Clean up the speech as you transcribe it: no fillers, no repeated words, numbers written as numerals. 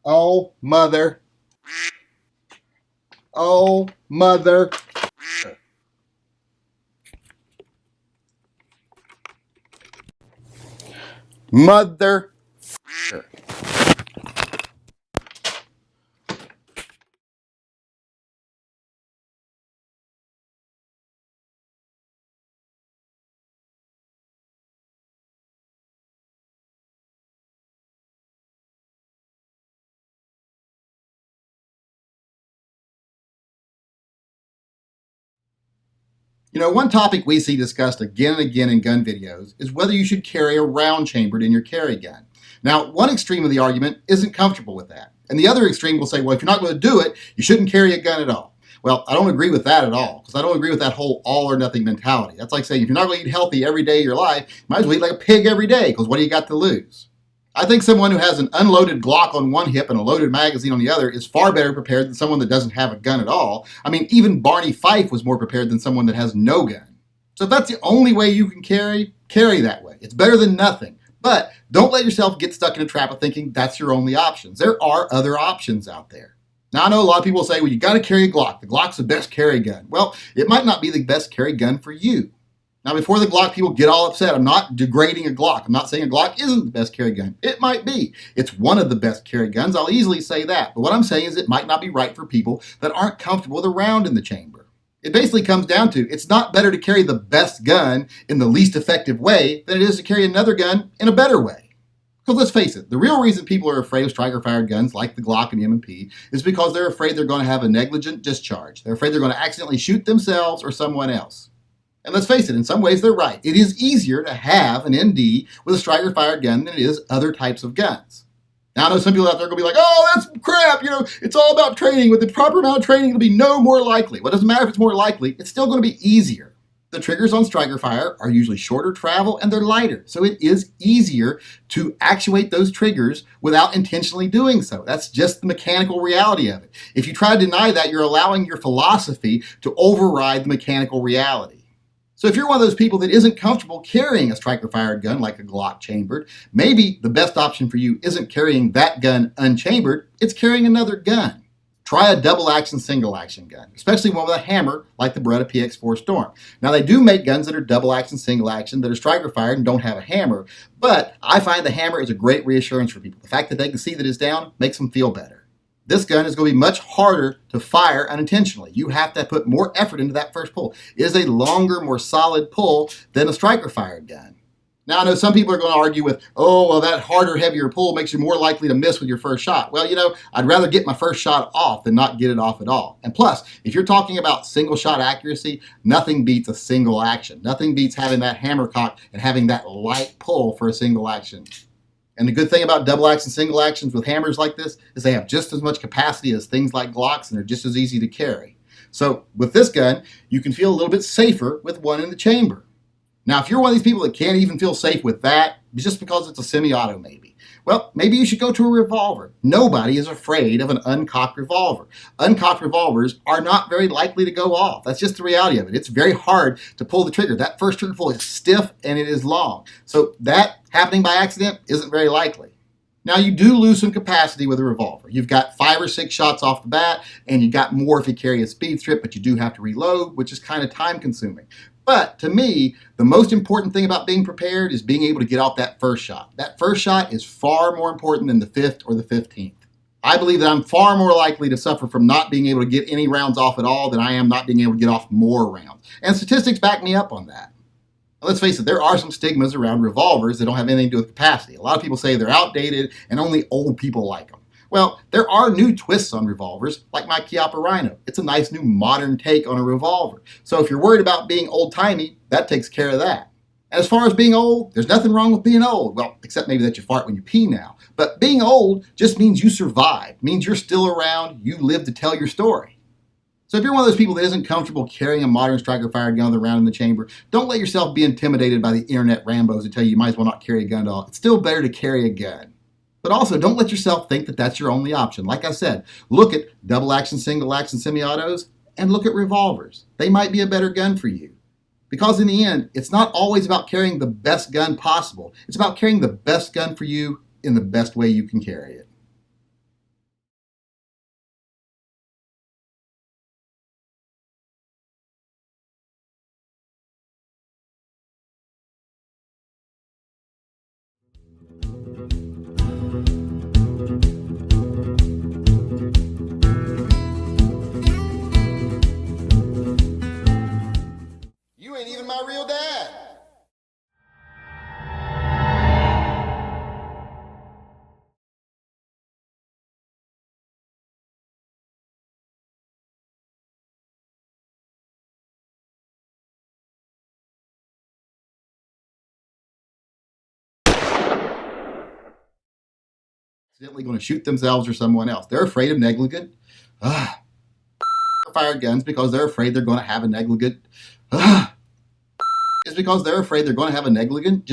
Oh, mother. Oh, mother. Mother. One topic we see discussed again and again in gun videos is whether you should carry a round chambered in your carry gun. Now, one extreme of the argument isn't comfortable with that. And the other extreme will say, well, if you're not going to do it, you shouldn't carry a gun at all. Well, I don't agree with that at all, because I don't agree with that whole all or nothing mentality. That's like saying if you're not going to eat healthy every day of your life, you might as well eat like a pig every day, because what do you got to lose? I think someone who has an unloaded Glock on one hip and a loaded magazine on the other is far better prepared than someone that doesn't have a gun at all. I mean, even Barney Fife was more prepared than someone that has no gun. So if that's the only way you can carry that way. It's better than nothing. But don't let yourself get stuck in a trap of thinking that's your only options. There are other options out there. Now, I know a lot of people say, well, you got to carry a Glock. The Glock's the best carry gun. Well, it might not be the best carry gun for you. Now, before the Glock people get all upset, I'm not degrading a Glock. I'm not saying a Glock isn't the best carry gun. It might be. It's one of the best carry guns. I'll easily say that. But what I'm saying is it might not be right for people that aren't comfortable with a round in the chamber. It basically comes down to it's not better to carry the best gun in the least effective way than it is to carry another gun in a better way. Because let's face it, the real reason people are afraid of striker-fired guns like the Glock and the M&P is because they're afraid they're going to have a negligent discharge. They're afraid they're going to accidentally shoot themselves or someone else. And let's face it, in some ways they're right. It is easier to have an ND with a striker-fired gun than it is other types of guns. Now, I know some people out there are going to be like, oh, that's crap, it's all about training. With the proper amount of training, it'll be no more likely. Well, it doesn't matter if it's more likely, it's still going to be easier. The triggers on striker fire are usually shorter travel and they're lighter, so it is easier to actuate those triggers without intentionally doing so. That's just the mechanical reality of it. If you try to deny that, you're allowing your philosophy to override the mechanical reality. So if you're one of those people that isn't comfortable carrying a striker-fired gun like a Glock chambered, maybe the best option for you isn't carrying that gun unchambered, it's carrying another gun. Try a double-action, single-action gun, especially one with a hammer like the Beretta PX4 Storm. Now, they do make guns that are double-action, single-action, that are striker-fired and don't have a hammer, but I find the hammer is a great reassurance for people. The fact that they can see that it's down makes them feel better. This gun is going to be much harder to fire unintentionally. You have to put more effort into that first pull. It is a longer, more solid pull than a striker-fired gun. Now, I know some people are going to argue with, oh, well, that harder, heavier pull makes you more likely to miss with your first shot. Well, I'd rather get my first shot off than not get it off at all. And plus, if you're talking about single shot accuracy, nothing beats a single action. Nothing beats having that hammer cock and having that light pull for a single action. And the good thing about double action, single actions with hammers like this is they have just as much capacity as things like Glocks and they're just as easy to carry. So with this gun, you can feel a little bit safer with one in the chamber. Now, if you're one of these people that can't even feel safe with that, just because it's a semi-auto maybe, well, maybe you should go to a revolver. Nobody is afraid of an uncocked revolver. Uncocked revolvers are not very likely to go off. That's just the reality of it. It's very hard to pull the trigger. That first trigger pull is stiff and it is long. So that happening by accident isn't very likely. Now, you do lose some capacity with a revolver. You've got 5 or 6 shots off the bat, and you got more if you carry a speed strip, but you do have to reload, which is kind of time consuming. But to me, the most important thing about being prepared is being able to get off that first shot. That first shot is far more important than the 5th or the 15th. I believe that I'm far more likely to suffer from not being able to get any rounds off at all than I am not being able to get off more rounds. And statistics back me up on that. Now, let's face it, there are some stigmas around revolvers that don't have anything to do with capacity. A lot of people say they're outdated and only old people like them. Well, there are new twists on revolvers, like my Chiappa Rhino. It's a nice new modern take on a revolver. So if you're worried about being old-timey, that takes care of that. As far as being old, there's nothing wrong with being old. Well, except maybe that you fart when you pee now. But being old just means you survived, means you're still around, you live to tell your story. So if you're one of those people that isn't comfortable carrying a modern striker-fired gun around in the chamber, don't let yourself be intimidated by the internet Rambos that tell you might as well not carry a gun at all. It's still better to carry a gun. But also, don't let yourself think that that's your only option. Like I said, look at double action, single action semi-autos, and look at revolvers. They might be a better gun for you. Because in the end, it's not always about carrying the best gun possible. It's about carrying the best gun for you in the best way you can carry it. accidentally going to shoot themselves or someone else. They're afraid of negligent fire guns because they're afraid they're going to have a negligent it's because they're afraid they're going to have a negligent